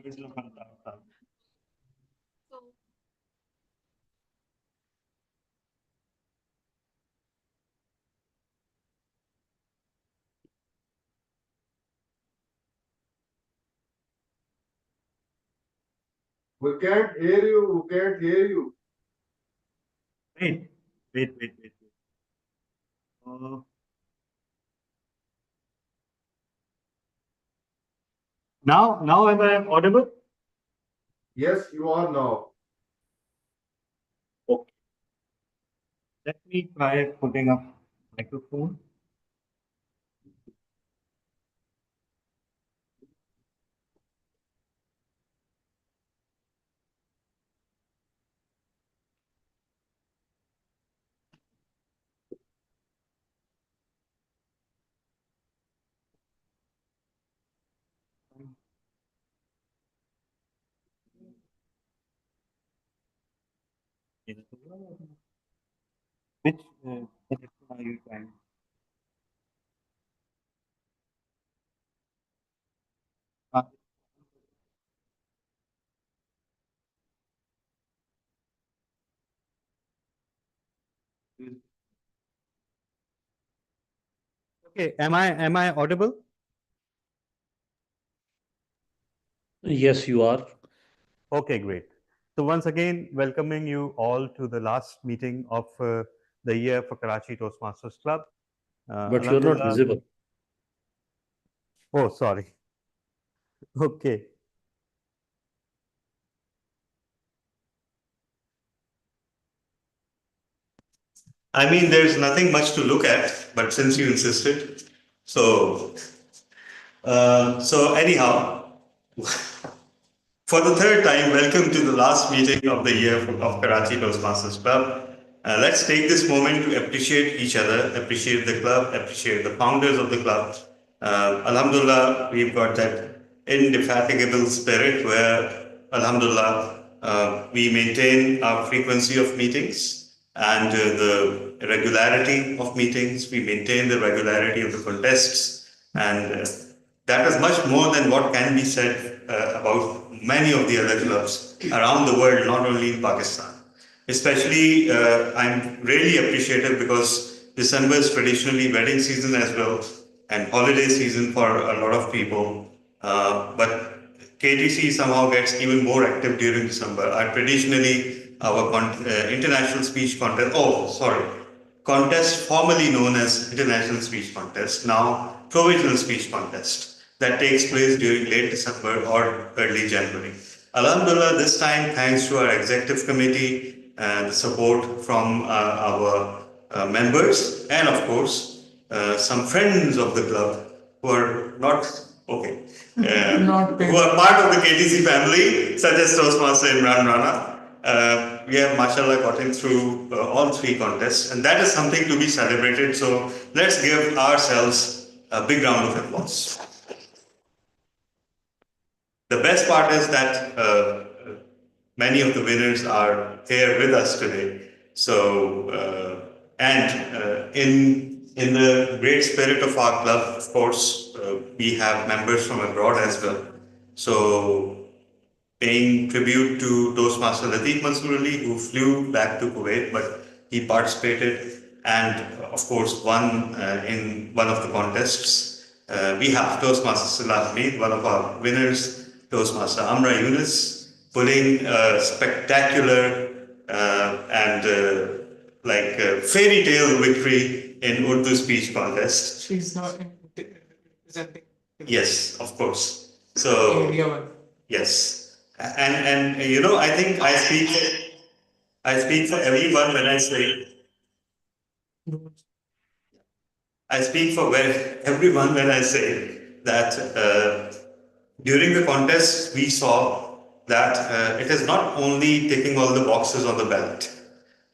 We can't hear you. We can't hear you. Wait, wait. Uh, now am I audible? Yes, you are now. Okay. Let me try putting up microphone. Which suggestion are you trying? Uh, okay, am I audible? Yes, you are. Okay, great. So once again, welcoming you all to the last meeting of the year for Karachi Toastmasters Club. But you're not Alhamdulillah. visible. Oh, sorry. Okay. I mean, there's nothing much to look at, but since you insisted, so so anyhow, for the third time, welcome to the last meeting of the year of Karachi Toastmasters Club. Let's take this moment to appreciate each other, appreciate the club, appreciate the founders of the club. Alhamdulillah, we've got that indefatigable spirit where, Alhamdulillah, we maintain our frequency of meetings and the regularity of meetings. We maintain the regularity of the contests, and that is much more than what can be said about many of the other clubs around the world, not only in Pakistan. Especially, I'm really appreciative because December is traditionally wedding season as well and holiday season for a lot of people. But KTC somehow gets even more active during December. Traditionally, our international speech contest, contest formerly known as International Speech Contest, now Provisional Speech Contest, that takes place during late December or early January. Alhamdulillah, this time, thanks to our executive committee and the support from our members, and of course, some friends of the club who are not okay, who are part of the KTC family, such as Toastmaster Imran Rana. We have, mashallah, gotten through all three contests, and that is something to be celebrated. So let's give ourselves a big round of applause. The best part is that many of the winners are here with us today. So, in the great spirit of our club, of course, we have members from abroad as well. So, paying tribute to Toastmaster Lateef Mansoor Ali, who flew back to Kuwait, but he participated and, of course, won in one of the contests. We have Toastmaster Salah Hamid, one of our winners, Toastmaster Amra Yunus, pulling a spectacular and fairy tale victory in Urdu speech contest. She's not representing. Yes, of course. So Area one. yes, and you know, I think I speak for everyone when I say I speak for everyone when I say that during the contest we saw that it is not only ticking all the boxes on the ballot,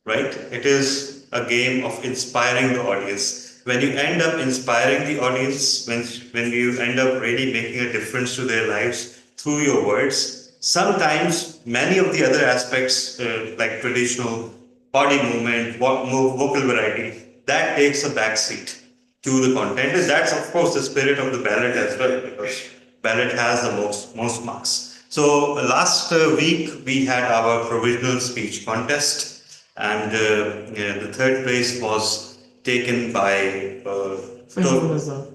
right? It is a game of inspiring the audience. When you end up inspiring the audience, when you end up really making a difference to their lives through your words, sometimes many of the other aspects, like traditional body movement, vocal variety, that takes a back seat to the content. And that's of course the spirit of the ballot as well, because ballot has the most marks. So last week we had our provisional speech contest, and yeah, the third place was taken by Toastmaster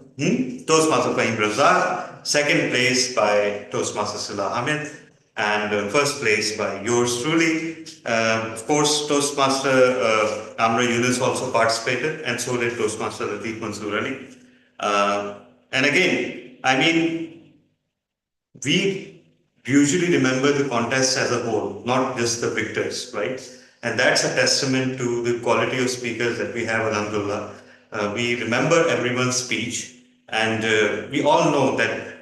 Fahim Razak, second place by Toastmaster Sila Ahmed, and first place by yours truly. Of course, Toastmaster Amra Yunus also participated, and so did Toastmaster Latif Mansoor Ali. And again, I mean, we usually remember the contest as a whole, not just the victors, right? And that's a testament to the quality of speakers that we have, Alhamdulillah. We remember everyone's speech, and we all know that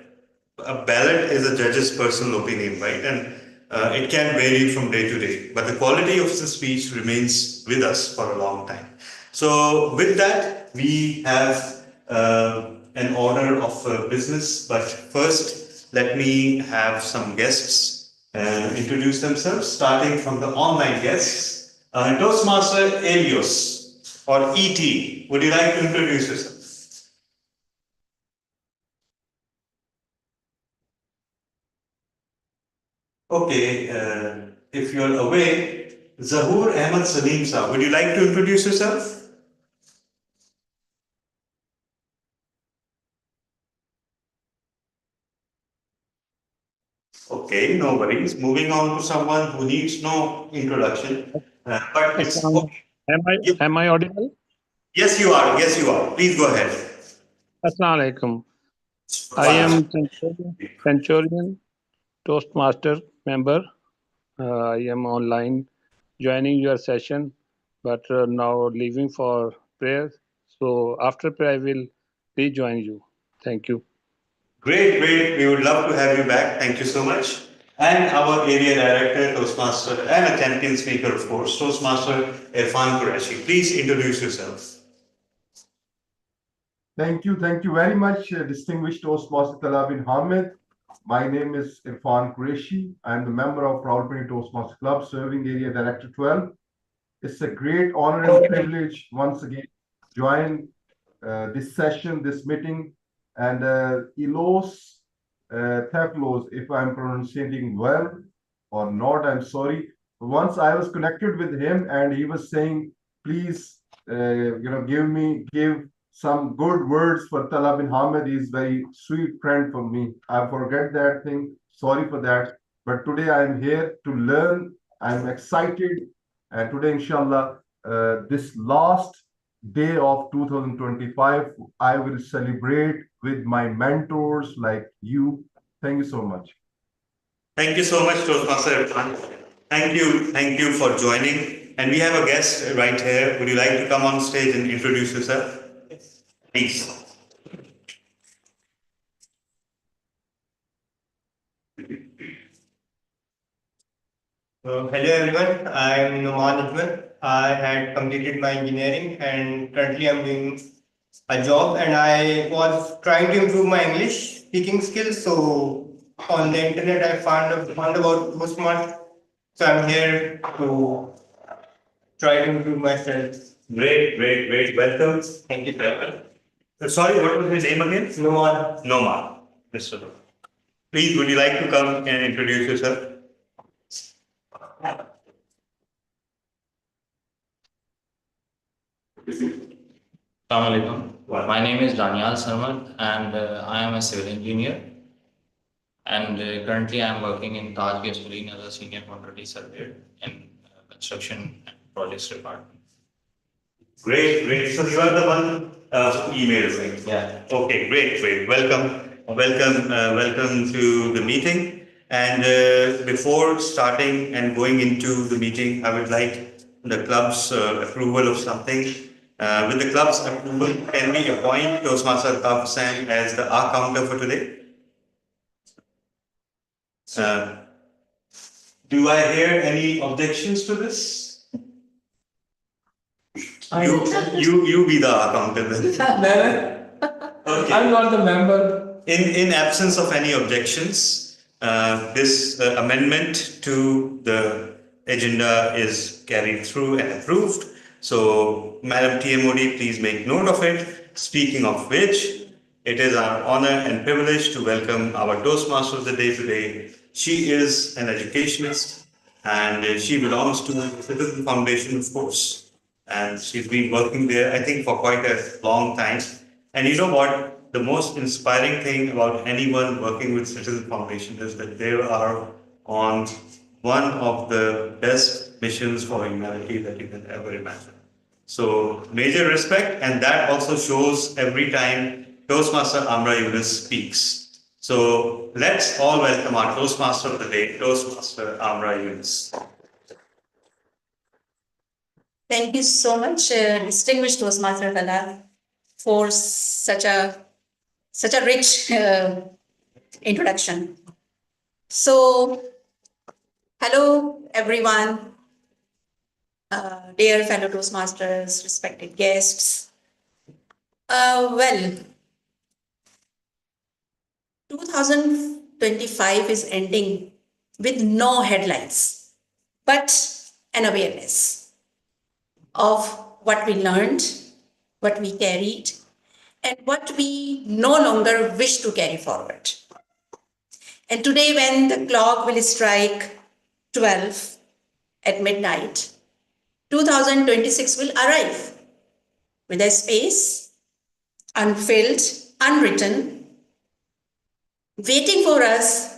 a ballot is a judge's personal opinion, right? And it can vary from day to day, but the quality of the speech remains with us for a long time. So, with that, we have an order of business, but first, let me have some guests introduce themselves, starting from the online guests. Toastmaster Elios or ET, would you like to introduce yourself? Okay, if you're away, Zahur Ahmad Salim Sir, would you like to introduce yourself? Okay, no worries. Moving on to someone who needs no introduction, but it's okay. Am I audible? Yes, you are. Yes, you are. Please go ahead. Assalamu alaikum. I am Centurion Toastmaster member. I am online joining your session, but now leaving for prayer. So after prayer, I will rejoin you. Thank you. Great, great. We would love to have you back. Thank you so much. And our area director, Toastmaster, and a champion speaker, of course, Toastmaster Irfan Qureshi. Please introduce yourself. Thank you very much, distinguished Toastmaster Talab bin Hamid. My name is Irfan Qureshi. I am the member of Rawalpindi Toastmaster Club, serving Area Director 12. It's a great honor and privilege once again to join this session, this meeting, and Elos Theflos, if I'm pronouncing well or not, I'm sorry. Once I was connected with him, and he was saying, please, give some good words for Talab bin Hamid. He's very sweet friend for me. I forget that thing. Sorry for that. But today I'm here to learn. I'm excited. And today, inshallah, this last day of 2025, I will celebrate with my mentors like you. Thank you so much. Thank you so much, Toastmaster Irfan. Thank you for joining. And we have a guest right here. Would you like to come on stage and introduce yourself? Yes. Please. Hello everyone, I am Noman Ajmal. I had completed my engineering and currently I'm doing a job, and I was trying to improve my English speaking skills. So on the internet I found about Toastmasters. So I'm here to try to improve myself. Great, great, great. Welcome. Thank you very much. Sorry, what was your name again? Noman. Noma. Mr. Noma. Please, would you like to come and introduce yourself? Assalamualaikum. My name is Daniel Sarman, and I am a civil engineer. And currently, I am working in Taj Gasoline as a senior quantity surveyor in construction and projects department. Great, great. So you are the one who emailed, right? Yeah. Okay, great, great. Welcome to the meeting. And before starting and going into the meeting, I would like the club's approval of something. With the club's approval, can we appoint Toastmaster Hussain as the R counter for today? Do I hear any objections to this? You be the R counter then. Okay. I'm not the member. In absence of any objections, this amendment to the agenda is carried through and approved. So, Madam TMOD, please make note of it. Speaking of which, it is our honor and privilege to welcome our Toastmaster of the day today, She is an educationist and she belongs to the Citizen Foundation, of course. And she's been working there, I think, for quite a long time. And you know what? The most inspiring thing about anyone working with Citizen Foundation is that they are on one of the best missions for humanity that you can ever imagine. So major respect, and that also shows every time Toastmaster Amra Yunus speaks. So let's all welcome our Toastmaster of the day, Toastmaster Amra Yunus. Thank you so much, distinguished Toastmaster Kala, for such a rich introduction. So, hello everyone, dear fellow Toastmasters, respected guests. Well, 2025 is ending with no headlines, but an awareness of what we learned, what we carried, and what we no longer wish to carry forward. And today, when the clock will strike 12 at midnight, 2026 will arrive with a space, unfilled, unwritten, waiting for us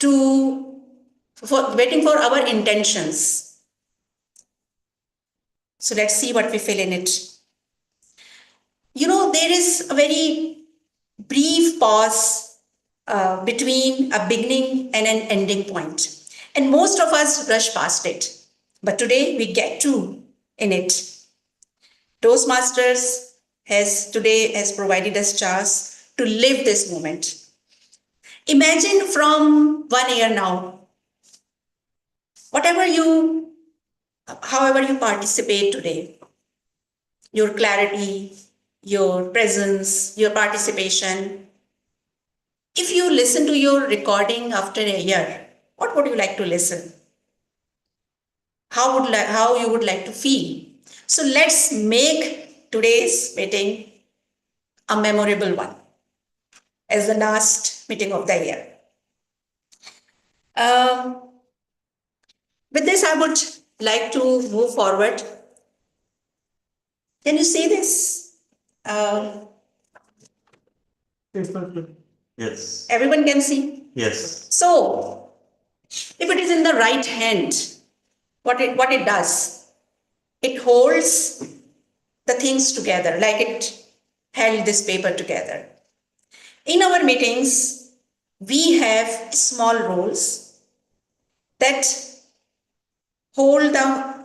waiting for our intentions. So let's see what we fill in it. You know, there is a very brief pause between a beginning and an ending point. And most of us rush past it. But today we get to in it. Toastmasters has provided us chance to live this moment. Imagine from 1 year now, however you participate today, your clarity, your presence, your participation. If you listen to your recording after a year, what would you like to listen? How you would like to feel? So let's make today's meeting a memorable one as the last meeting of the year. With this, I would like to move forward. Can you see this? Yes. Everyone can see? Yes. So, if it is in the right hand, what it does, it holds the things together, like it held this paper together. In our meetings, we have small roles that hold the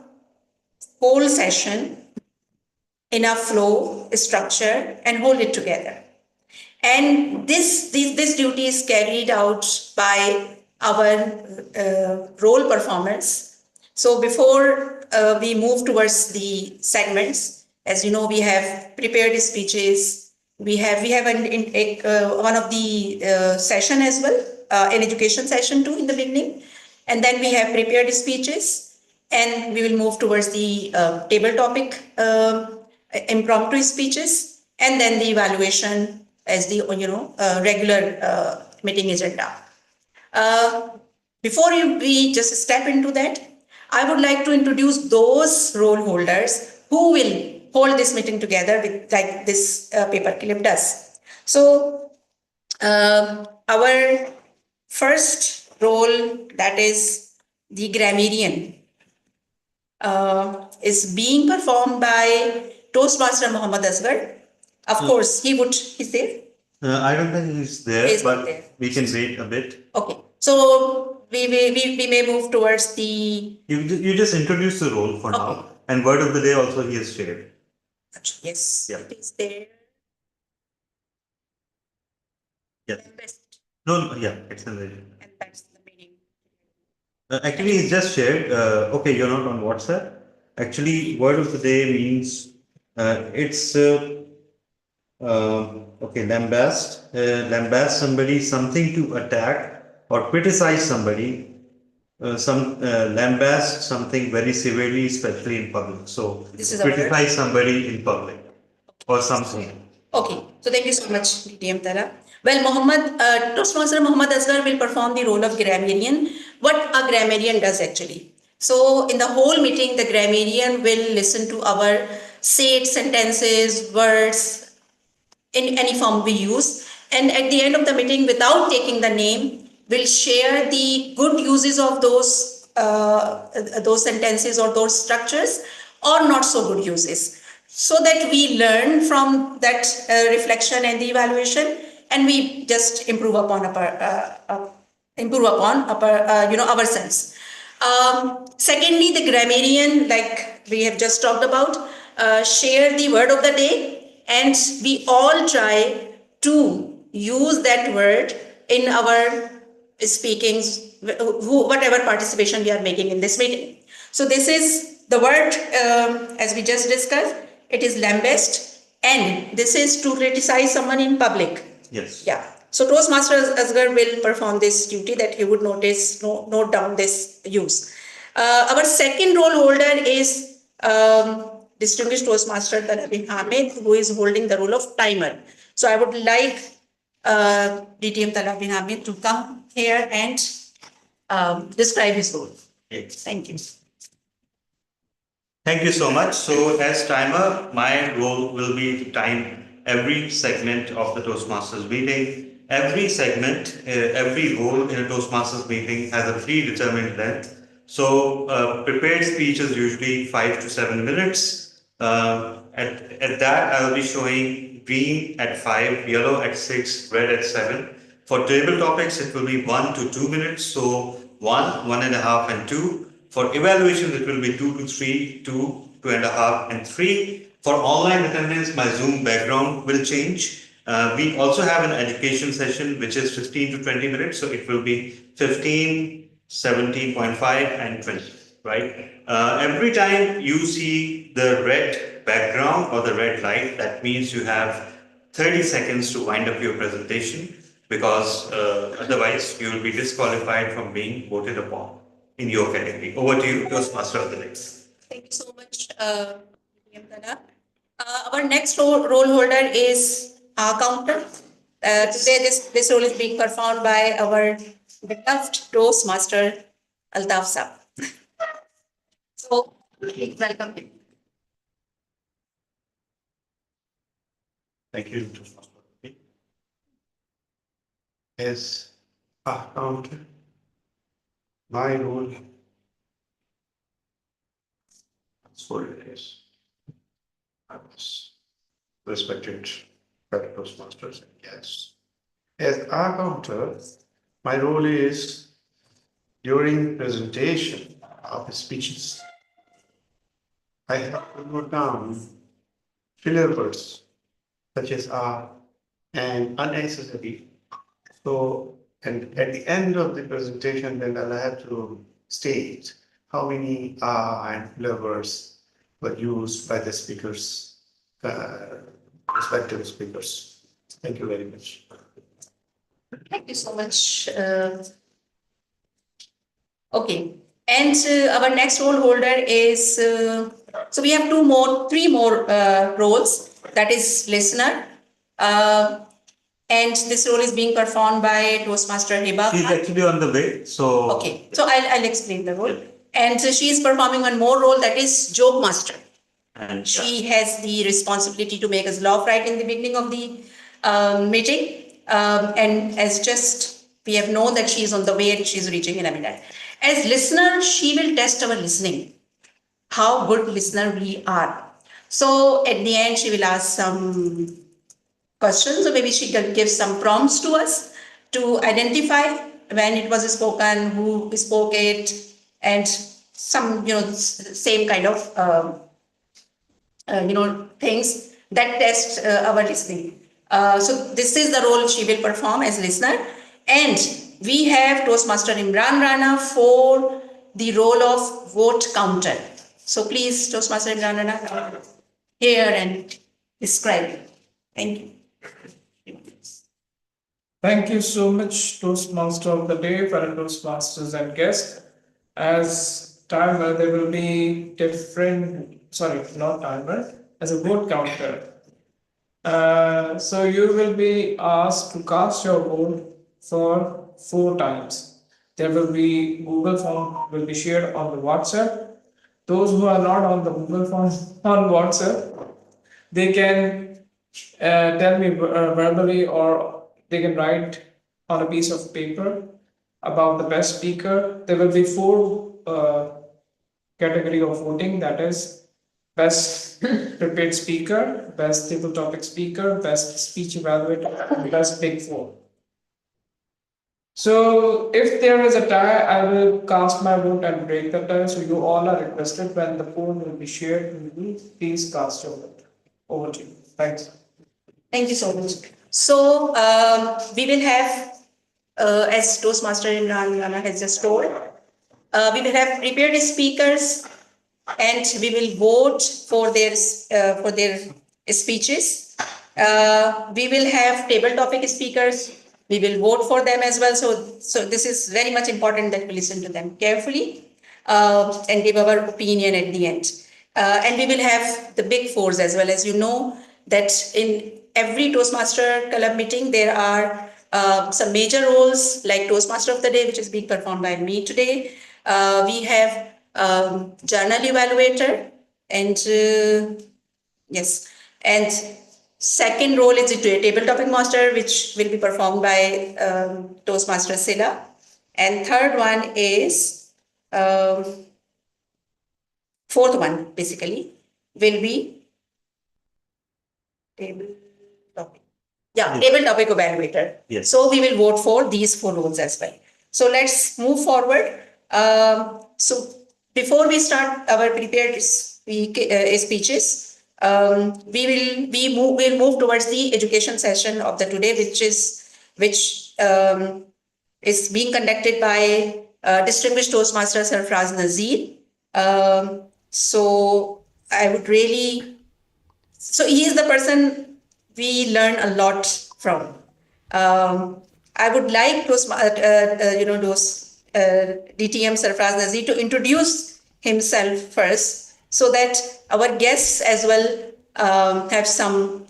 whole session in a flow structure and hold it together. And this duty is carried out by our role performers. So before we move towards the segments, as you know, we have prepared speeches. We have one of the session as well, an education session too in the beginning, and then we have prepared speeches, and we will move towards the table topic impromptu speeches, and then the evaluation as the regular meeting agenda. Before we just step into that, I would like to introduce those role holders who will hold this meeting together with like this paper clip does. So our first role, that is the grammarian, is being performed by Toastmaster Muhammad Asghar. Of course, he's there. I don't think he's there, He's not but there. we can wait a bit. Okay, so we may move towards the. You just introduce the role for Okay. now, and word of the day also he has shared. Yes, Yeah. it is there. Yes. Best, No, yeah, it's in there. and that's the meaning. Actually, he's just shared. Okay, you're not on WhatsApp. Actually, word of the day means it's okay, lambast somebody, something to attack or criticize somebody. Lambast something very severely, especially in public. So This is a word. criticize somebody in public or something. Okay, so thank you so much, DTM Tara. Well, Toastmaster Mohammad Asghar will perform the role of grammarian. What a grammarian does actually. So, in the whole meeting, the grammarian will listen to our said sentences, words, in any form we use, and at the end of the meeting, without taking the name, we'll share the good uses of those sentences or those structures, or not so good uses, so that we learn from that reflection and the evaluation, and we just improve upon ourselves. Secondly, the grammarian, like we have just talked about, share the word of the day, and we all try to use that word in our speakings, whatever participation we are making in this meeting. So this is the word, as we just discussed, it is lambast, and this is to criticize someone in public. Yes. Yeah. So Toastmaster Asghar will perform this duty, that he would note down this use. Our second role holder is distinguished Toastmaster Talabin Hamid, who is holding the role of timer. So I would like DTM Talabin Hamid to come here and describe his role. Yes. Thank you. Thank you so much. So, as timer, my role will be to time every segment of the Toastmasters meeting. Every segment, every role in a Toastmasters meeting has a predetermined length. So, prepared speech is usually 5 to 7 minutes. At that, I will be showing green at 5, yellow at 6, red at 7. For table topics, it will be 1 to 2 minutes. So, 1, 1.5, and 2. For evaluations, it will be 2 to 3, 2, 2.5, and 3. For online attendance, my Zoom background will change. We also have an education session, which is 15 to 20 minutes. So it will be 15, 17.5, and 20, right? Every time you see the red background or the red light, that means you have 30 seconds to wind up your presentation, because otherwise you will be disqualified from being voted upon in your category. Over to you, Toastmaster of the day. Thank you so much, Tana. Our next role holder is counter. Today, this role is being performed by our beloved Toastmaster Altaf Saab. So, please welcome him. Thank you, Toastmaster. As a counter, my role is what it is. I was respected fellow Toastmasters and guests. As a counter, my role is during presentation of speeches, I have to note down filler words such as are and unnecessary. So, and at the end of the presentation, then I'll have to state how many are and filler words were used by the speakers, respective speakers. Thank you very much. Thank you so much. Okay, and our next role holder is, so we have three more roles, that is listener. And this role is being performed by Toastmaster Hiba. She's actually on the way. So, okay, so I'll explain the role. And she is performing one more role, that is joke master. and She has the responsibility to make us laugh right in the beginning of the meeting. And as just we have known that she is on the way and she is reaching in a minute. As listener, she will test our listening, how good listener we are. So at the end, she will ask some questions, or maybe she can give some prompts to us to identify when it was spoken, who spoke it, and some same kind of things that test our listening. So this is the role she will perform as listener. And we have Toastmaster Imran Rana for the role of vote counter. So please, Toastmaster Imran Rana, here and describe. Thank you. Thank you so much, Toastmaster of the day, fellow Toastmasters and guests. As timer, there will be different, sorry, not timer, as a vote counter. So you will be asked to cast your vote for 4 times. There will be Google form will be shared on the WhatsApp. Those who are not on the Google form on WhatsApp, they can tell me verbally, or they can write on a piece of paper about the best speaker. There will be four category of voting, that is best prepared speaker, best table topic speaker, best speech evaluator, and best big four. So if there is a tie, I will cast my vote and break the tie. So you all are requested, when the poll will be shared with you, please cast your vote. Over to you. Thanks. Thank you so much. So we will have, as Toastmaster Imran Rana has just told, we will have prepared speakers, and we will vote for their speeches. We will have table topic speakers. We will vote for them as well. So this is very much important that we listen to them carefully and give our opinion at the end. And we will have the big fours as well. As you know, that in every Toastmaster Club meeting, there are some major roles like Toastmaster of the Day, which is being performed by me today. We have journal evaluator, and yes, and second role is the table topic master, which will be performed by Toastmaster Sila, and third one is fourth one basically will be table topic. Yeah, table topic evaluator. Yes. So we will vote for these four roles as well. So let's move forward. So before we start our prepared speeches, we'll move towards the education session of the today, which is being conducted by distinguished Toastmaster Sarfraz Nazir. So I would really, so he is the person we learn a lot from. I would like those DTM Sarfraz Nazir to introduce himself first, so that our guests as well have some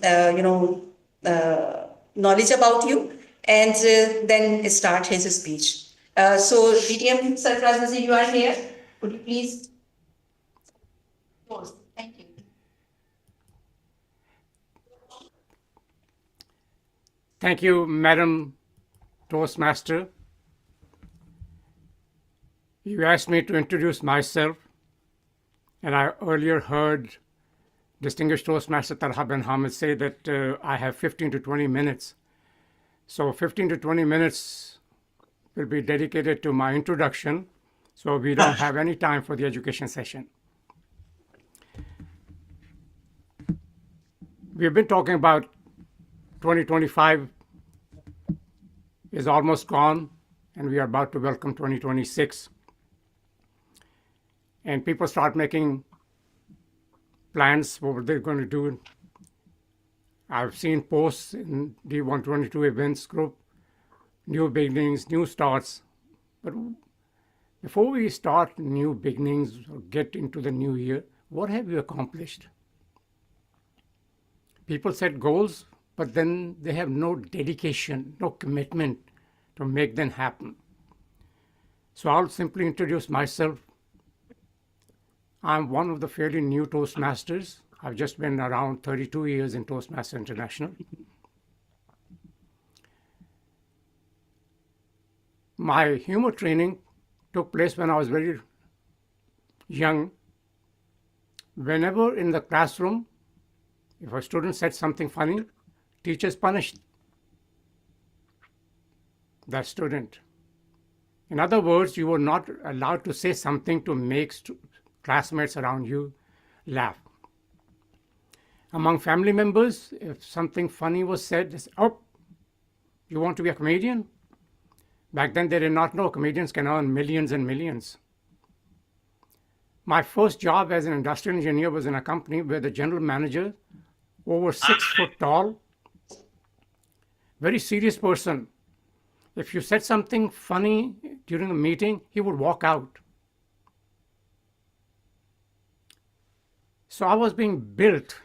knowledge about you, and then start his speech. So DTM Sarfraz Nazir, you are here. Would you please? Thank you. Thank you, Madam Toastmaster. You asked me to introduce myself, and I earlier heard distinguished Toastmaster Talha bin Hamid say that I have 15 to 20 minutes. So 15 to 20 minutes will be dedicated to my introduction, so we don't have any time for the education session. We've been talking about 2025 is almost gone, and we are about to welcome 2026. And people start making plans what they're going to do. I've seen posts in the 122 events group, new beginnings, new starts. But before we start new beginnings or get into the new year, what have you accomplished? People set goals, but then they have no dedication, no commitment to make them happen. So I'll simply introduce myself. I'm one of the fairly new Toastmasters. I've just been around 32 years in Toastmasters International. My humor training took place when I was very young. Whenever in the classroom, if a student said something funny, teachers punished that student. In other words, you were not allowed to say something to make classmates around you laugh. Among family members, if something funny was said, they say, "Oh, you want to be a comedian?" Back then, they did not know comedians can earn millions and millions. My first job as an industrial engineer was in a company where the general manager, over 6 foot tall, very serious person. If you said something funny during a meeting, he would walk out. So I was being built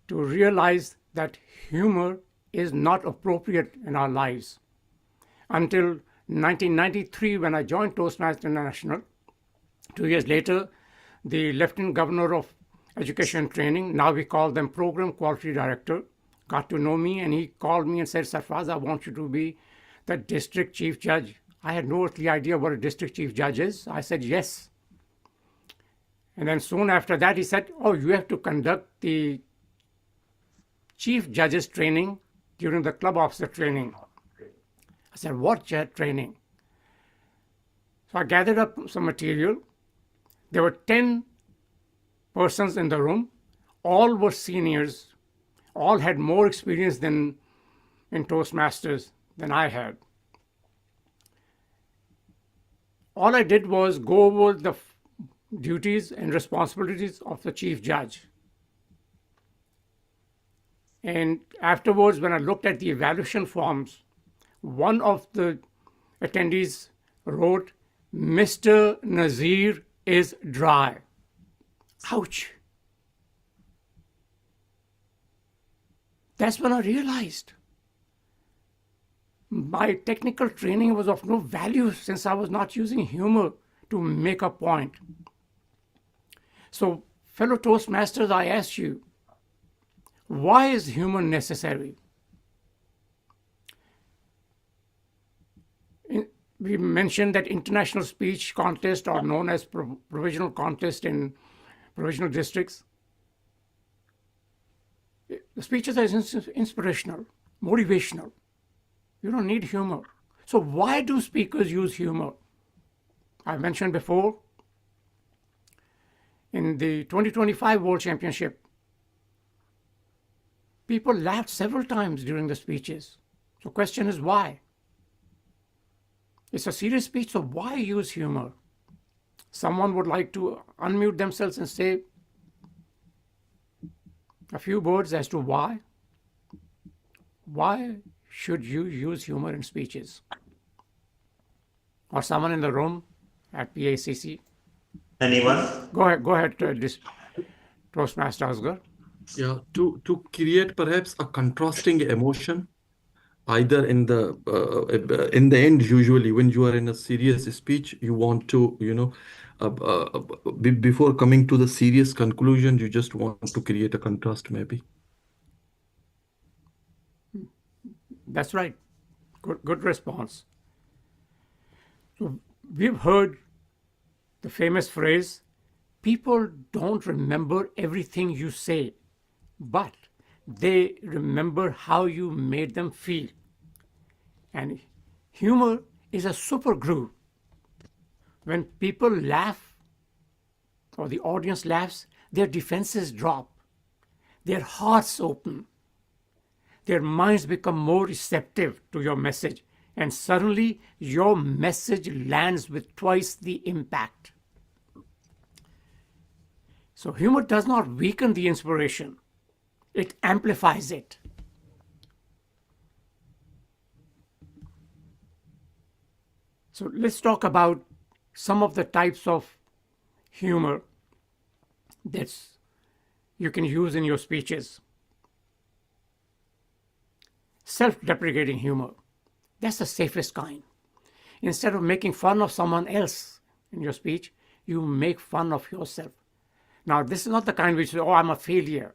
to realize that humor is not appropriate in our lives. Until 1993, when I joined Toastmasters International, 2 years later, the Lieutenant Governor of Education and Training, now we call them Program Quality Director, got to know me, and he called me and said, Sarfraz, I want you to be the District Chief Judge. I had no earthly idea what a District Chief Judge is. I said, yes. And then soon after that, he said, oh, you have to conduct the Chief Judge's training during the Club Officer training. I said, what training? So I gathered up some material. There were 10 persons in the room. All were seniors. All had more experience in Toastmasters than I had. All I did was go over the duties and responsibilities of the chief judge. And afterwards, when I looked at the evaluation forms, one of the attendees wrote, Mr. Nazir is dry. Ouch. That's when I realized my technical training was of no value since I was not using humor to make a point. So, fellow Toastmasters, I ask you, why is humor necessary? We mentioned that international speech contests are known as provisional contests in provisional districts. The speeches are inspirational, motivational. You don't need humor. So why do speakers use humor? I mentioned before, in the 2025 World Championship, people laughed several times during the speeches. So the question is why? It's a serious speech, so why use humor? Someone would like to unmute themselves and say a few words as to why. Why should you use humor in speeches? Or someone in the room at PACC? Anyone? Go ahead, Toastmaster Asghar. Yeah, to create perhaps a contrasting emotion, either in the end, usually when you are in a serious speech, you want to, before coming to the serious conclusion, you just want to create a contrast, maybe. That's right. Good response. So we've heard the famous phrase, people don't remember everything you say, but they remember how you made them feel. And humor is a super glue. When people laugh or the audience laughs, their defenses drop, their hearts open, their minds become more receptive to your message, and suddenly your message lands with twice the impact. So humor does not weaken the inspiration, it amplifies it. So let's talk about some of the types of humor that you can use in your speeches. Self-deprecating humor. That's the safest kind. Instead of making fun of someone else in your speech, you make fun of yourself. Now, this is not the kind which says, oh, I'm a failure.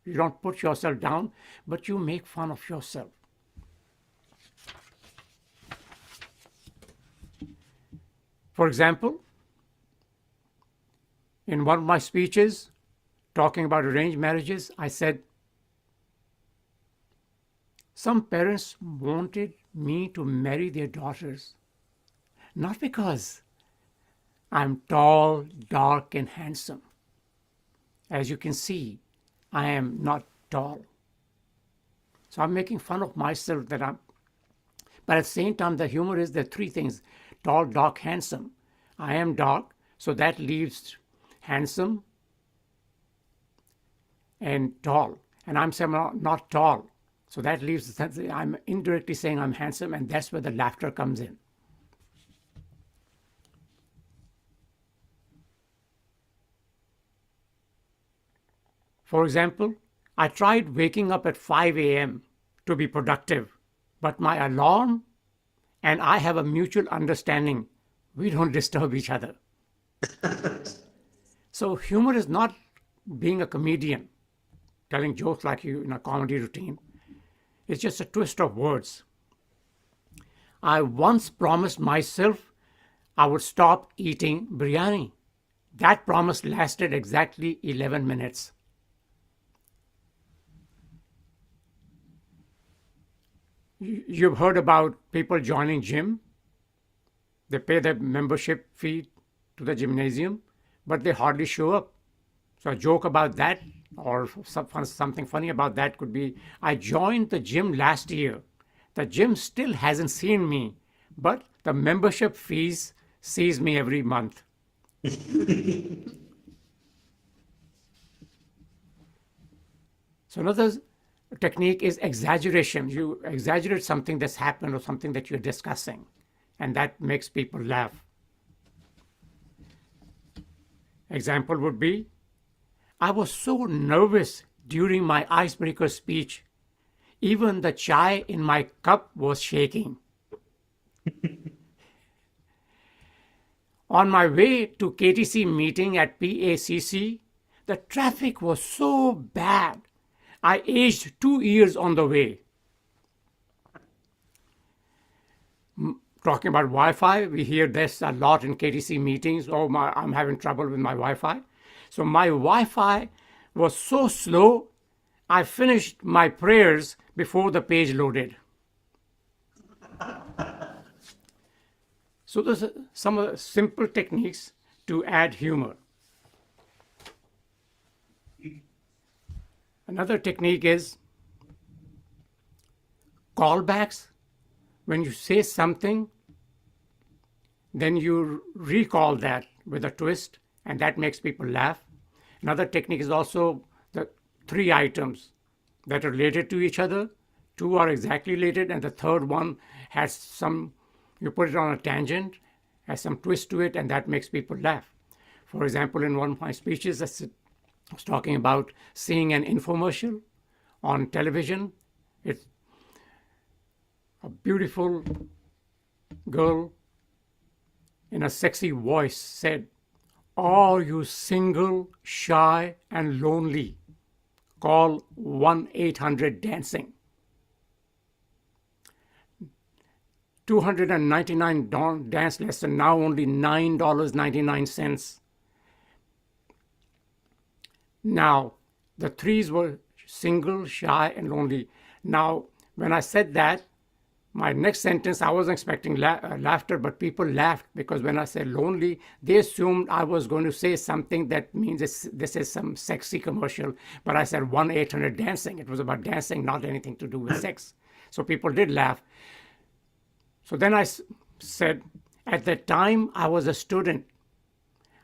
You don't put yourself down, but you make fun of yourself. For example, in one of my speeches talking about arranged marriages, I said, some parents wanted me to marry their daughters, not because I'm tall, dark, and handsome. As you can see, I am not tall. So I'm making fun of myself but at the same time, the humor is there are three things: tall, dark, handsome. I am dark, so that leaves handsome and tall. And I'm saying I'm not tall, so that leaves, I'm indirectly saying I'm handsome, and that's where the laughter comes in. For example, I tried waking up at 5 a.m. to be productive, but my alarm and I have a mutual understanding. We don't disturb each other. So humor is not being a comedian, telling jokes like you in a comedy routine. It's just a twist of words. I once promised myself I would stop eating biryani. That promise lasted exactly 11 minutes. You've heard about people joining gym. They pay their membership fee to the gymnasium, but they hardly show up. So a joke about that or something funny about that could be, I joined the gym last year. The gym still hasn't seen me, but the membership fees sees me every month. So another technique is exaggeration. You exaggerate something that's happened or something that you're discussing, and that makes people laugh. Example would be, I was so nervous during my icebreaker speech. Even the chai in my cup was shaking. On my way to KTC meeting at PACC, the traffic was so bad. I aged 2 years on the way. Talking about Wi-Fi, we hear this a lot in KTC meetings. Oh, I'm having trouble with my Wi-Fi. So my Wi-Fi was so slow, I finished my prayers before the page loaded. So there's some simple techniques to add humor. Another technique is callbacks. When you say something, then you recall that with a twist, and that makes people laugh. Another technique is also the 3 items that are related to each other. 2 are exactly related, and the third one has some, you put it on a tangent, has some twist to it, and that makes people laugh. For example, in one of my speeches, I was talking about seeing an infomercial on television. It's a beautiful girl in a sexy voice said, "Are you single, shy, and lonely? Call 1-800-DANCING." 299 dance lesson, now only $9.99. Now, the 3s were single, shy, and lonely. Now, when I said that, my next sentence, I wasn't expecting laughter, but people laughed because when I said lonely, they assumed I was going to say something that means this is some sexy commercial. But I said 1-800-DANCING. It was about dancing, not anything to do with sex. So people did laugh. So then I said, at that time I was a student.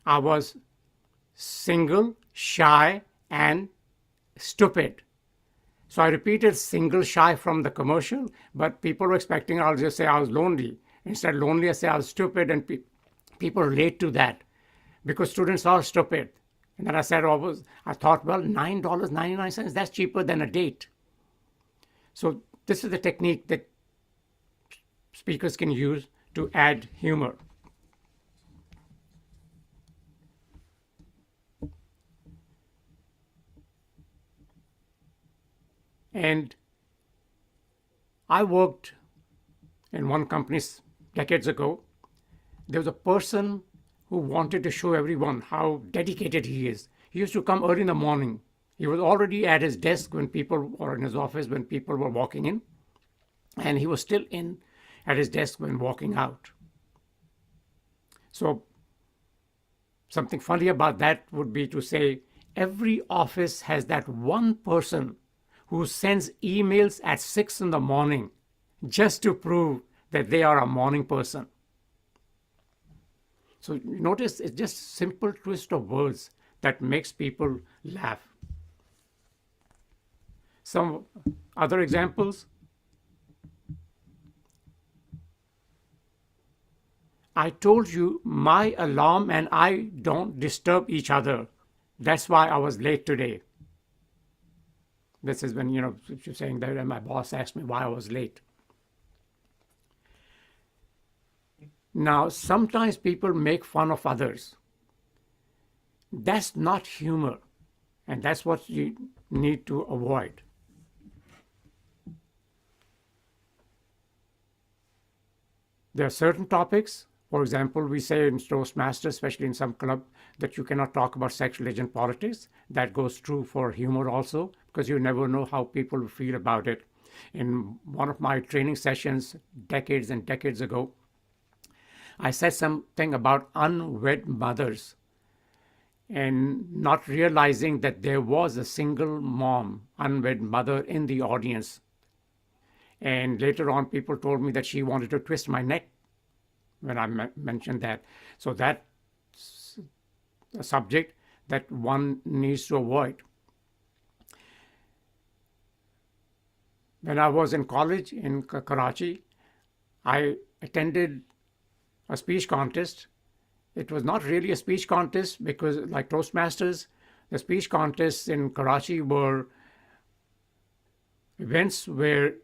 I was single, shy, and stupid. So I repeated single, shy from the commercial, but people were expecting I'll just say I was lonely. Instead of lonely, I say I was stupid, and people relate to that because students are stupid. And then I said, I thought, well, $9.99, that's cheaper than a date. So this is the technique that speakers can use to add humor. And I worked in one company decades ago. There was a person who wanted to show everyone how dedicated he is. He used to come early in the morning. He was already at his desk when people, or in his office when people were walking in, and he was still at his desk when walking out. So something funny about that would be to say every office has that one person who sends emails at 6 in the morning just to prove that they are a morning person. So you notice it's just simple twist of words that makes people laugh. Some other examples. I told you my alarm and I don't disturb each other. That's why I was late today. This is when, you're saying that my boss asked me why I was late. Now, sometimes people make fun of others. That's not humor, and that's what you need to avoid. There are certain topics, for example, we say in Toastmasters, especially in some club, that you cannot talk about sex, religion, politics. That goes true for humor also, because you never know how people feel about it. In one of my training sessions decades and decades ago, I said something about unwed mothers and not realizing that there was a single mom, unwed mother in the audience. And later on, people told me that she wanted to twist my neck when I mentioned that. So that's a subject that one needs to avoid. When I was in college in Karachi, I attended a speech contest. It was not really a speech contest because, like Toastmasters, the speech contests in Karachi were events where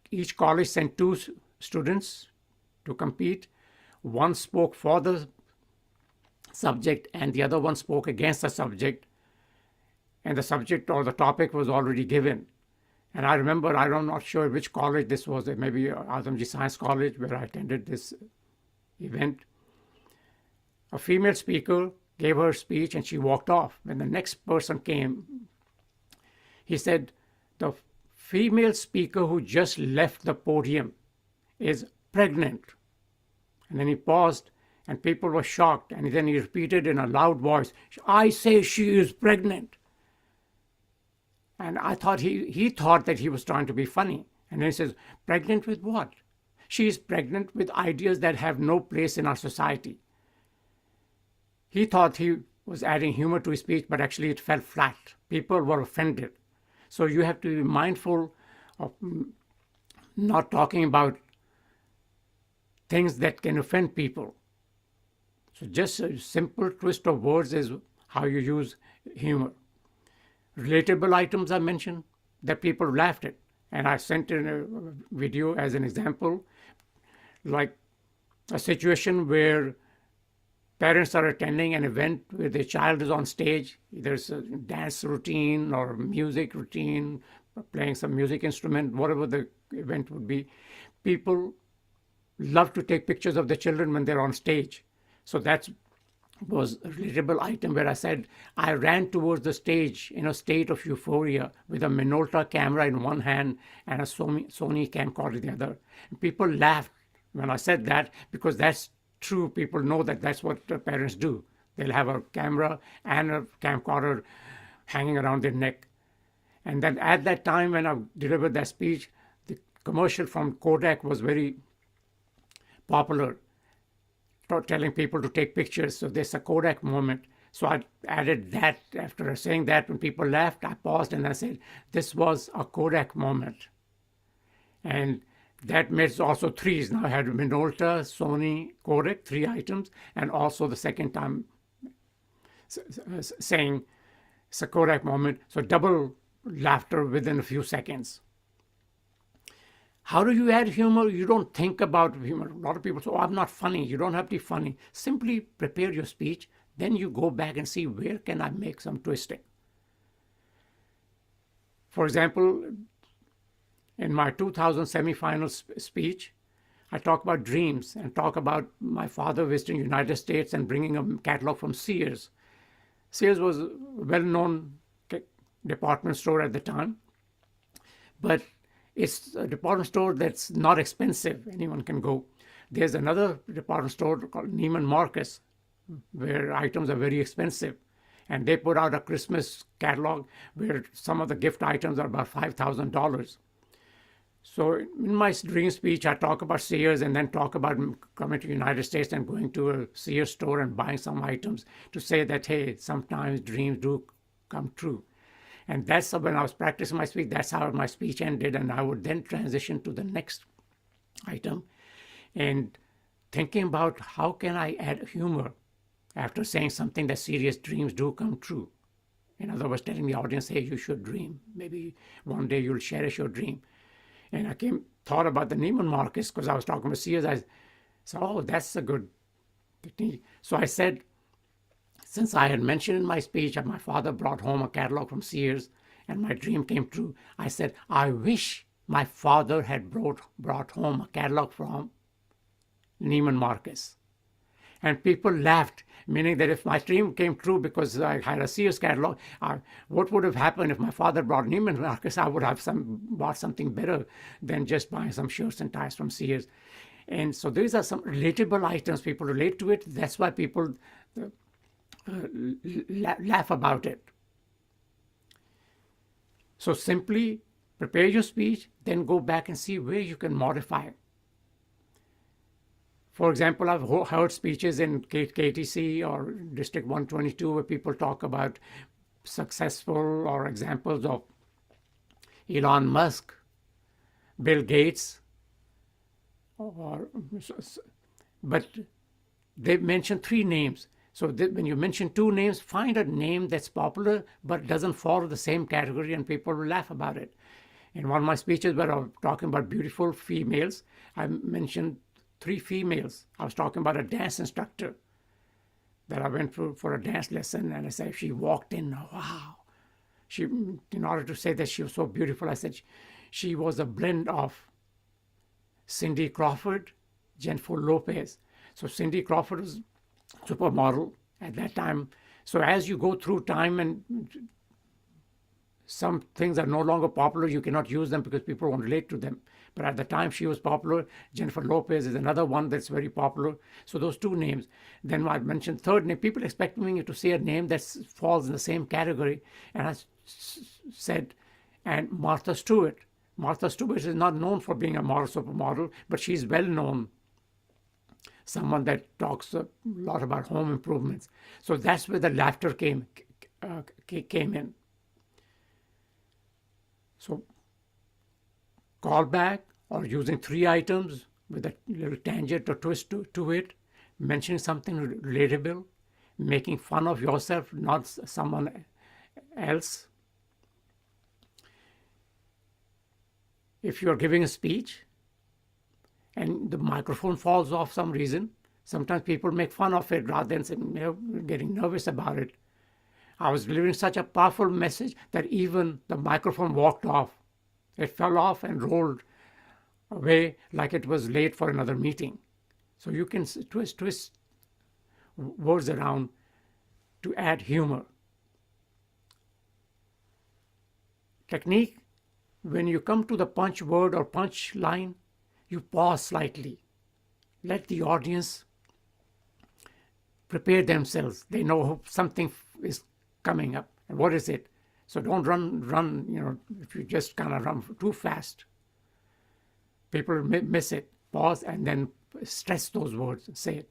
each college sent two students to compete. One spoke for the subject and the other one spoke against the subject. And the subject or the topic was already given. And I remember, I'm not sure which college this was, maybe Azamji Science College, where I attended this event. A female speaker gave her speech and she walked off. When the next person came, he said, the female speaker who just left the podium is pregnant. And then he paused and people were shocked. And then he repeated in a loud voice, I say she is pregnant. And I thought he thought that he was trying to be funny. And then he says, pregnant with what? She is pregnant with ideas that have no place in our society. He thought he was adding humor to his speech, but actually it fell flat. People were offended. So you have to be mindful of not talking about things that can offend people. So just a simple twist of words is how you use humor. Relatable items I mentioned that people laughed at. And I sent in a video as an example, like a situation where parents are attending an event where their child is on stage. There's a dance routine or music routine, playing some music instrument, whatever the event would be. People love to take pictures of the children when they're on stage. So that was a relatable item where I said, I ran towards the stage in a state of euphoria with a Minolta camera in one hand and a Sony camcorder in the other. And people laughed when I said that because that's true. People know that that's what parents do. They'll have a camera and a camcorder hanging around their neck. And then at that time when I delivered that speech, the commercial from Kodak was very popular, telling people to take pictures. So there's a Kodak moment. So I added that. After saying that, when people laughed, I paused and I said, this was a Kodak moment. And that made also threes. Now I had Minolta, Sony, Kodak, 3 items, and also the second time saying it's a Kodak moment. So double laughter within a few seconds. How do you add humor? You don't think about humor. A lot of people say, oh, I'm not funny. You don't have to be funny. Simply prepare your speech. Then you go back and see where can I make some twisting. For example, in my 2000 semifinal speech, I talk about dreams and talk about my father visiting the United States and bringing a catalog from Sears. Sears was a well-known department store at the time, but it's a department store that's not expensive. Anyone can go. There's another department store called Neiman Marcus, where items are very expensive. And they put out a Christmas catalog where some of the gift items are about $5,000. So in my dream speech, I talk about Sears and then talk about coming to the United States and going to a Sears store and buying some items to say that, hey, sometimes dreams do come true. And that's when I was practicing my speech, that's how my speech ended. And I would then transition to the next item and thinking about how can I add humor after saying something that serious dreams do come true In other words, telling the audience, hey, you should dream. Maybe one day you'll cherish your dream. And I thought about the Neiman Marcus because I was talking with Sears. I said, oh, that's a good technique. So I said, since I had mentioned in my speech that my father brought home a catalog from Sears and my dream came true, I said, I wish my father had brought home a catalog from Neiman Marcus. And people laughed, meaning that if my dream came true because I had a Sears catalog, what would have happened if my father brought Neiman Marcus? I would have bought something better than just buying some shirts and ties from Sears. And so these are some relatable items. People relate to it. That's why people laugh about it. So simply prepare your speech, then go back and see where you can modify it. For example, I've heard speeches in KTC or District 122 where people talk about successful or examples of Elon Musk, Bill Gates, but they mention 3 names. So when you mention 2 names, find a name that's popular but doesn't fall in the same category and people will laugh about it. In one of my speeches where I was talking about beautiful females, I mentioned 3 females. I was talking about a dance instructor that I went for a dance lesson, and I said, she walked in, wow. In order to say that she was so beautiful, I said she was a blend of Cindy Crawford, Jennifer Lopez. So Cindy Crawford was supermodel at that time. So as you go through time and some things are no longer popular, you cannot use them because people won't relate to them. But at the time she was popular. Jennifer Lopez is another one that's very popular. So those 2 names. Then I mentioned 3rd name. People expect me to say a name that falls in the same category. And I said, and Martha Stewart. Martha Stewart is not known for being a model supermodel, but she's well known. Someone that talks a lot about home improvements. So that's where the laughter came in. So call back or using 3 items with a little tangent or twist to it, mentioning something relatable, making fun of yourself, not someone else. If you're giving a speech and the microphone falls off some reason, sometimes people make fun of it rather than getting nervous about it. I was delivering such a powerful message that even the microphone walked off. It fell off and rolled away like it was late for another meeting. So you can twist words around to add humor. Technique, when you come to the punch word or punch line, you pause slightly. Let the audience prepare themselves. They know something is coming up. And what is it? So don't run, if you just kind of run too fast. People miss it. Pause and then stress those words and say it.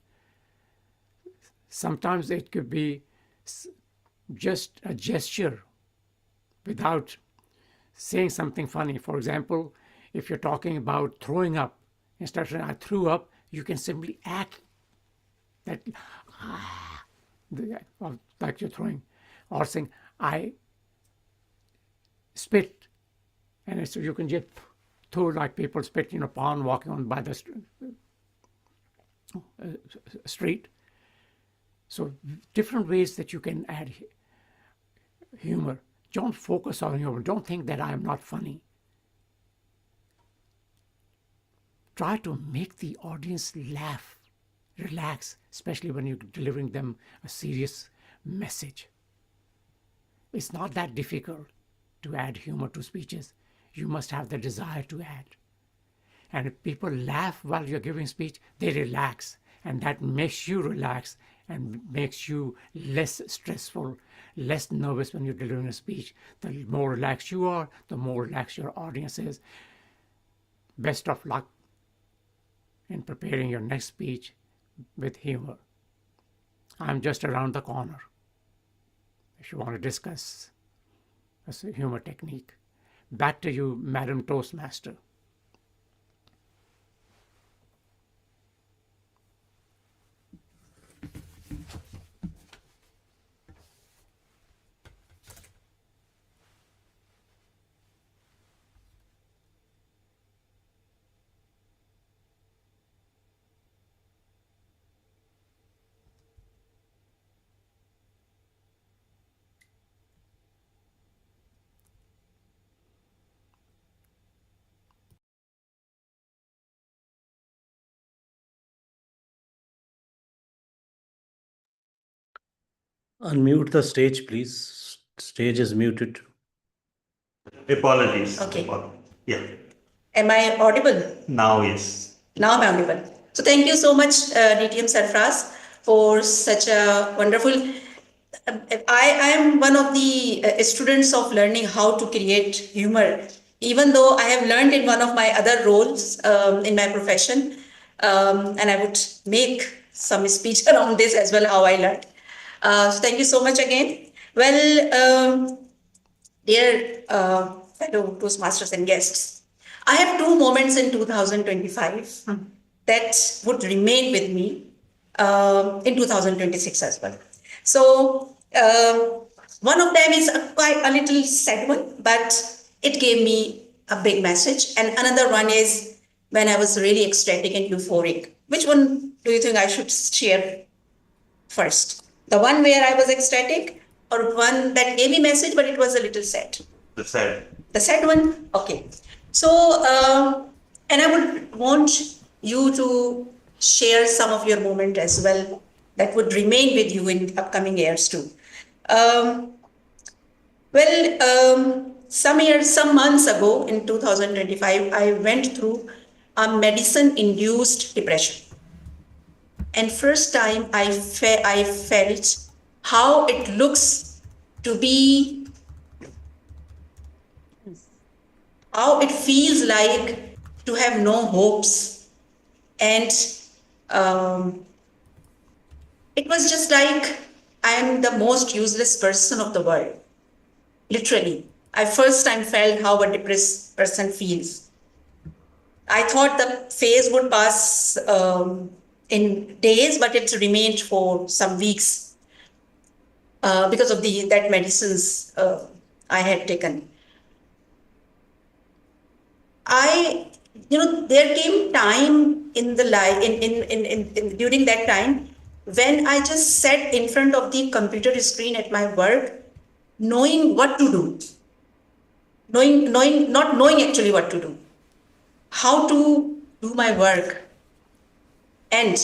Sometimes it could be just a gesture without saying something funny. For example, if you're talking about throwing up, instead of saying I threw up, you can simply act that like you're throwing, or saying I spit, and so you can just throw like people spit, upon walking on by the street. So different ways that you can add humor. Don't focus on humor. Don't think that I am not funny. Try to make the audience laugh, relax, especially when you're delivering them a serious message. It's not that difficult to add humor to speeches. You must have the desire to add. And if people laugh while you're giving speech, they relax. And that makes you relax and makes you less stressful, less nervous when you're delivering a speech. The more relaxed you are, the more relaxed your audience is. Best of luck in preparing your next speech with humor. I'm just around the corner if you want to discuss a humor technique. Back to you, Madam Toastmaster. Unmute the stage, please. Stage is muted. Apologies. Okay. Yeah. Am I audible? Now, yes. Now I'm audible. So thank you so much, DTM Sarfraz, for such a wonderful. I am one of the students of learning how to create humor, even though I have learned in one of my other roles in my profession, and I would make some speech around this as well, how I learned. So thank you so much again. Well, dear fellow Toastmasters and guests, I have two moments in 2025 that would remain with me in 2026 as well. So, one of them is quite a little sad one, but it gave me a big message. And another one is when I was really ecstatic and euphoric. Which one do you think I should share first? The one where I was ecstatic, or one that gave me message, but it was a little sad? The sad. The sad one? Okay. So, and I would want you to share some of your moment as well that would remain with you in upcoming years too. Some months ago in 2025, I went through a medicine-induced depression. And first time I felt how it looks to be, how it feels like to have no hopes. And it was just like I am the most useless person of the world. Literally, I first time felt how a depressed person feels. I thought the phase would pass in days, but it remained for some weeks because of that medicines I had taken. There came time in the life in during that time when I just sat in front of the computer screen at my work, knowing what to do, not knowing actually what to do, how to do my work. And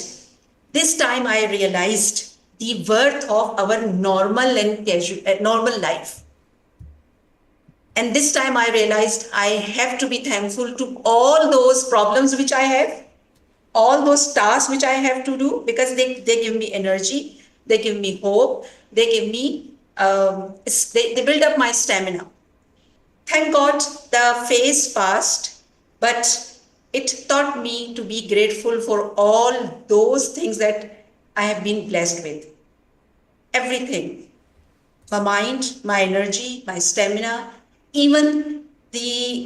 this time I realized the worth of our normal and normal life. And this time I realized I have to be thankful to all those problems which I have, all those tasks which I have to do, because they give me energy, they give me hope, they give me, they build up my stamina. Thank God the phase passed, but it taught me to be grateful for all those things that I have been blessed with. Everything. My mind, my energy, my stamina, even the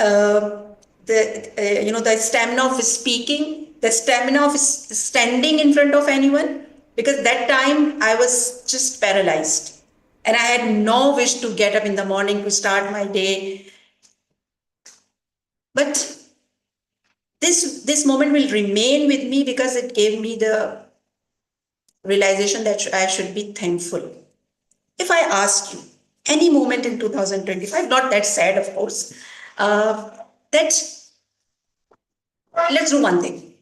stamina of speaking, the stamina of standing in front of anyone, because that time I was just paralyzed and I had no wish to get up in the morning to start my day. But this moment will remain with me because it gave me the realization that I should be thankful. If I ask you any moment in 2025, not that sad, of course, that let's do one thing.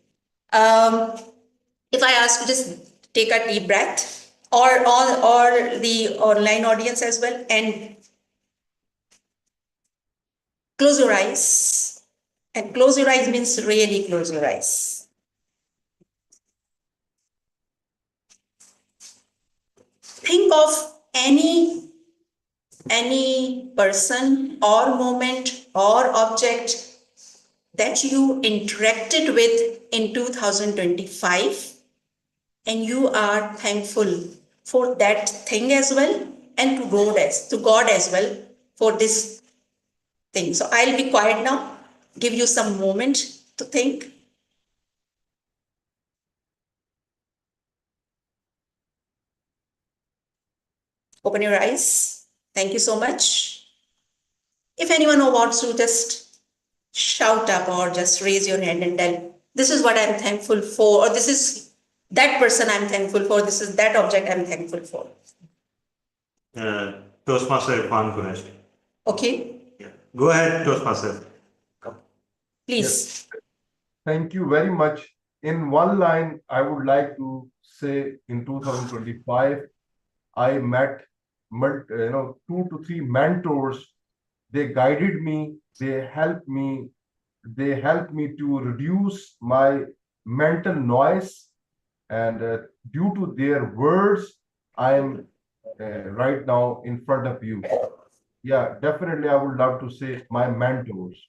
If I ask you, just take a deep breath, or the online audience as well, and close your eyes. And close your eyes means really close your eyes. Think of any person or moment or object that you interacted with in 2025, and you are thankful for that thing as well, and to God as well for this thing. So I'll be quiet now, give you some moment to think. Open your eyes. Thank you so much. If anyone wants to just shout up or just raise your hand and tell, this is what I'm thankful for, or this is that person I'm thankful for, this is that object I'm thankful for. Toastmaster Irfan Qureshi. Okay? Yeah. Go ahead, Toastmaster. Please. Yes. Thank you very much. In one line, I would like to say in 2025, I met, 2 to 3 mentors. They guided me. They helped me to reduce my mental noise. And due to their words, I am right now in front of you. Yeah, definitely. I would love to say my mentors.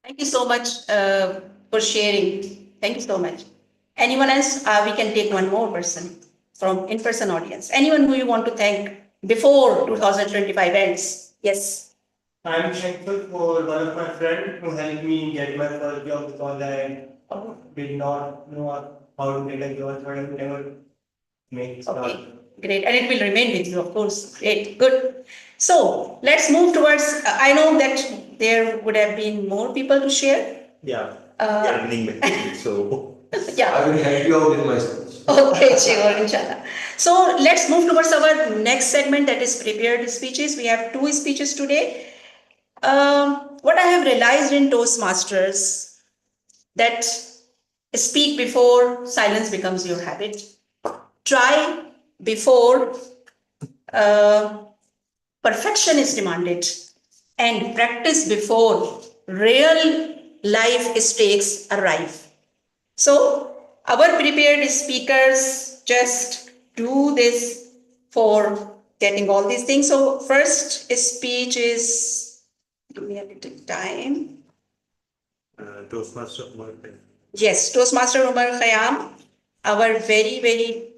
Thank you so much for sharing. Thank you so much. Anyone else? We can take one more person from in-person audience. Anyone who you want to thank before 2025 ends? Yes. I'm thankful for one of my friends who helped me get my first job because I did not know how to get a job, so I would never make start. Okay, great. And it will remain with you, of course. Great, good. So let's move towards. I know that there would have been more people to share. Yeah. So Yeah. I will help you out with my speech. Okay, sure, inshallah. So let's move towards our next segment, that is prepared speeches. We have 2 speeches today. What I have realized in Toastmasters, that speak before silence becomes your habit. Try before perfection is demanded, and practice before real life stakes arrive. So, our prepared speakers just do this for getting all these things. So, first speech is, give me a little time. Toastmaster Umar Khayyam. Yes, Toastmaster Umar Khayyam, our very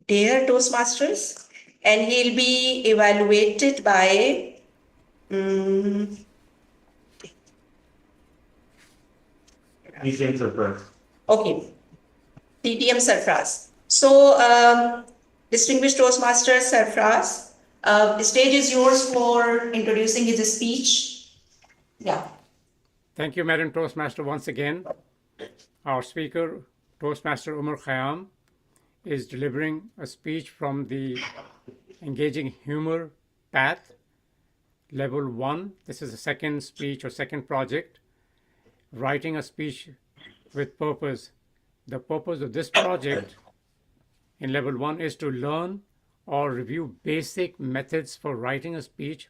dear Toastmasters, and he'll be evaluated by DCM Surprise. okay, TTM Sarfraz. So, distinguished Toastmaster Sarfraz, the stage is yours for introducing his speech. Yeah. Thank you, Madam Toastmaster, once again. Our speaker, Toastmaster Umar Khayyam, is delivering a speech from the Engaging Humor Path, Level 1. This is the second speech or second project, writing a speech with purpose. The purpose of this project in Level 1 is to learn or review basic methods for writing a speech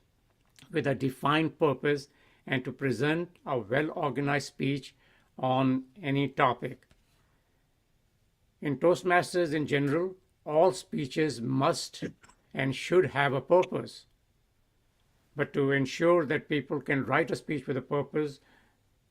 with a defined purpose and to present a well-organized speech on any topic. In Toastmasters in general, all speeches must and should have a purpose. But to ensure that people can write a speech with a purpose,